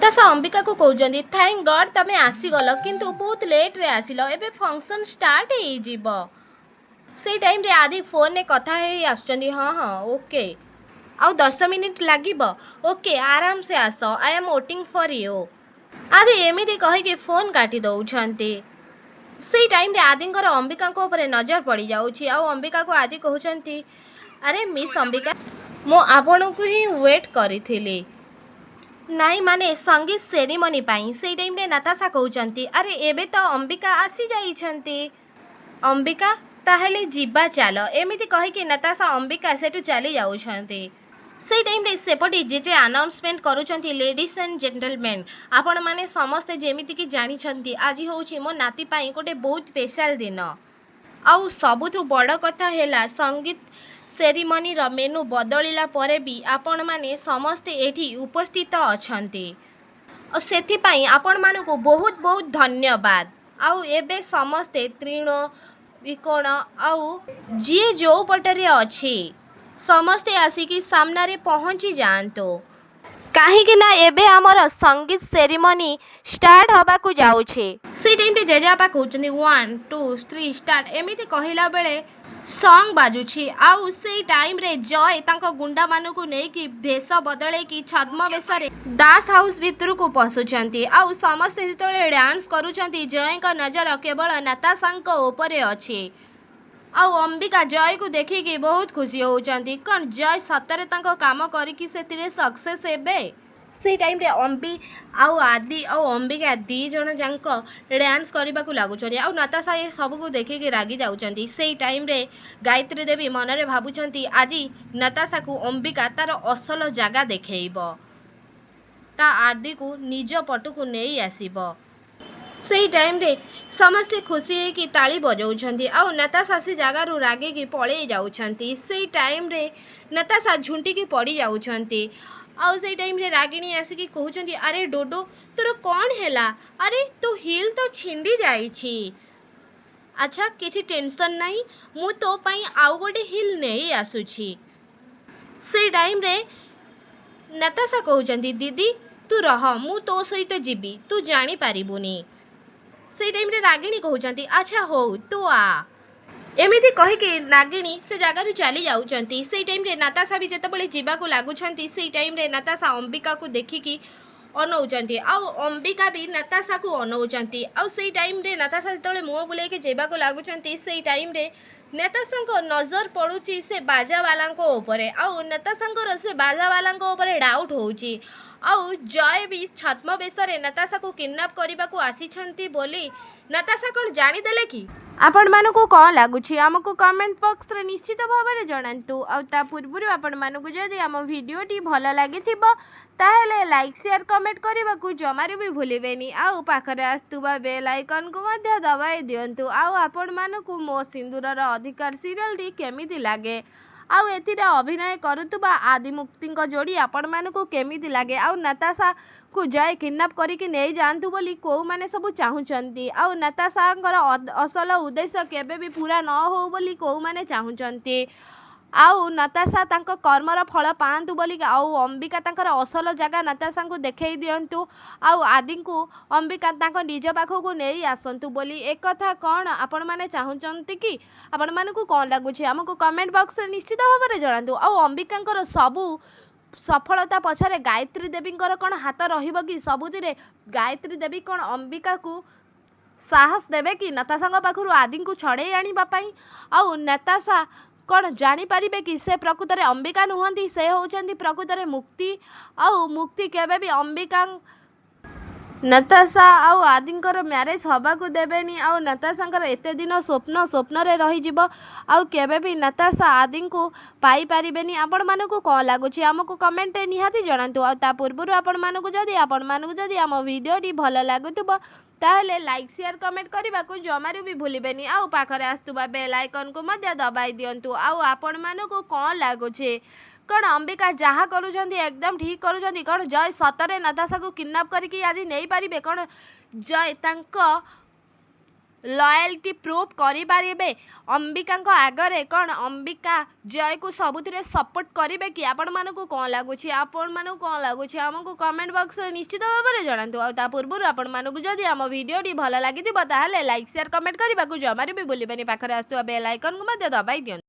ତା अंबिका को कहते थैंक गॉड तमें आसीगल किंतु बहुत लेट रे आसिल एबे फंक्शन स्टार्ट हो से टाइम रे आदि फोन ने कथा है आसुचंदी हाँ हाँ ओके आउ 10 मिनिट लागिब ओके आराम से आस I am waiting for you आदि एमिति कहिके फोन काटी दउछंती से टाइम रे आदिंकर अंबिका को ऊपर नजर पड़ जाउछि आउ अंबिका को आदि कहउछंती अरे मिस अंबिका मो आपन को ही वेट करिथिली नाई माने संगीत सेरेमनी पाई से टाइम रे नाताशा कहउछंती अरे एबे तो अंबिका आसी जाइछंती अंबिका ताहेले जिबा चाल एमिति कहिके नाताशा अंबिका सेठु चली जाउछंती से टाइम रे सेपटे जे अनाउंसमेंट करूछंती लेडीज एंड जेंटलमैन आपण माने समस्ते जेमिति कि जानिछंती आज होउछि मो नाती पाई गोटे बहुत स्पेशल दिन आउ सबुठु बड़ कथा हैला संगीत सेरिमनी रो मेनू बदलिला परे भी आपण माने समस्ते एठी उपस्थित अछंती और सेथि पाई आपण मानको बहुत बहुत धन्यवाद आउ एबे समस्ते तृण विकोण आउ जी जो पटरे अछि समस्ते आसिकी सामने पहुँची जातु कहीं ना एबे आमर संगीत सेरिमनी स्टार्ट हवा को जाउछे से टाइम रे जेजापा कहउछन्ती 1 2 3 स्टार्ट एमिति कहिला बेले सॉन्ग बाजुछि आउ से टाइम रे जय तांको गुंडा मानु को नै कि भेष बदले कि छद्म वेश रे दास हाउस भितर को पसुछन्ती आउ समस्त जेतले डांस करूछन्ती जय का नजर केवल नाताशा ऊपर अछि आउ अंबिका जय को देखिकी बहुत खुशी होउछन्ती कौन जय सतरे तांको काम करिकी सेतिरे सक्सेस हेबे से टाइम रे अंबी आउ आदि आउ अंबिका दी जण जांक डांस करबा को लागुछन्ती आउ नाताशा ये सब को देखिकी रागी जाउछन्ती से टाइम रे गायत्री देवी मनरे भाबुछन्ती आजी नाताशा को अंबिका तार असल जगह देखैबो ता आदि को निज पटु को नेई आसीबो से टाइम रे समस्ते खुशी है कि ताली बजाउछन्ती आउ नाताशा से जगह रु रागे की पळे जाउछन्ती से टाइम रे नाताशा झुंटी की पड़ी जाउछन्ती आउ से टाइम रे रागिणी आसिकी कहउछन्ती अरे डोडो तोर कौन हैला अरे तू हिल तो छिंडी जाइछि अच्छा किछि टेंशन नहीं मु तो पई आउ गोटे हिल नहीं आसुछि से टाइम रे नाताशा कहउछन्ती दीदी तू रह मु तो सहित जीबी तू जानी पारिबुनी से टाइम रे रागिणी कहउछन्ती अच्छा हो तू आ एमिति कहिके नागिणी से जगह रु चली जाउछन्ती से टाइम रे नाताशा भी जेतबेले जीवा को लागुछन्ती से टाइम रे नाताशा अंबिका को देखिकी अनौछन्ती आउ अंबिका भी नाताशा को अनौछन्ती आउ से टाइम रे नाताशा जेतबेले मुंह बुलाई के जीवा को लागुछन्ती से टाइम रे नाताशा को नजर पड़ुची से बाजा वाला ऊपर आउ नाताशा से बाजा वाला ऊपर डाउट होउची आउ जय भी छद्म वेश नाताशा को किडनैप करने को आसी बोली नाताशा कौन जानीदेले कि आपण मानकु कौन लगुच आमको कमेंट बॉक्स रे निश्चित भाव में जनातु आ पूर्व आपण मानकु जदि आम भिडियोटी भल लगी ताहेले लाइक शेयर कमेंट करने को जमार भी भूलेनि आउ पाखरे आसुवा बेल आइकन को मध्य दबाई दिंतु आपण मानकु मो सिंदूरर अधिकार सीरियल केमिति लागे आउ एथिरे अभिनय करुतुबा आदिमुक्ति जोड़ी आपण मानकु केमिति लागे आउ नाताशा को जय किडनैप करिके नहीं जातु बोली कौ माने सब चाहुचंती आउ नाताशांकर असल उद्देश्य केबे भी पूरा न हो बोली कौ माने चाहुचंती आउ नाताशा तांको कर्मर फल पांतु बोली आउ अंबिका तांकर असल जगह नाताशा को देखई दियंतु आउ आदि को अंबिका तांको निज पाखो को नहीं आसंतु बोली एक कथा कौन आपण माने चाहुचंती कि आपण मानकु कौन लागुछि हमको कमेंट बॉक्स रे निश्चित भाव में जणातु आउ अंबिकांकर सबु सफलता पछरे गायत्री देवी कौन हाथ रहिबो कि सबुदिरे गायत्री देवी कौन अंबिका को साहस देवे कि नाताशा पाखु आदि को छड़े आनिबा पई आउ नाताशा कौन जानीपारे कि से प्रकृत में अंबिका नुहति से होती प्रकृत में मुक्ति आउ मुक्ति केबे भी अंबिका नाताशा आउ आदिंकर मैरेज हवा को देवेनी आउ नाताशांकर एते दिन स्वप्न स्वप्न रे रही जिवो आउ केबे भी नाताशा आदि को पाई पारिबेनी आपण मानकु कौन लागुछि हमको कमेंट निहाती जणातु आ ता पूर्व आपण मानकु जदि आम वीडियोटी भल लागुतबो ताहले लाइक शेयर कमेंट करने को जमारू भी भूलेनि आउ पाखरे आसुवा बेल आइकन को मध्य दबाई दिंतु आपण मानकु कौन लागुछि कौन अंबिका जहाँ करुँच एकदम ठीक करुँच कौन जय सतरे नाताशा को किडनैप करके आज नहीं पारे कौन जय लॉयल्टी प्रूव करें अंबिका आगे कौन अंबिका जय को सबुथिरे सपोर्ट करेंगे कि आपण मानक कौन लगुच आपण मानक कौन लगुच आमको कमेंट बॉक्स में निश्चित भाव में जनातु आ पूर्व आपण मानक जदि आम भिडियोटी भल लगी लाइक शेयर कमेंट करने को जमार भी भूलिए पाखे आसुवा बेल आइकन को दबाई दियंतु।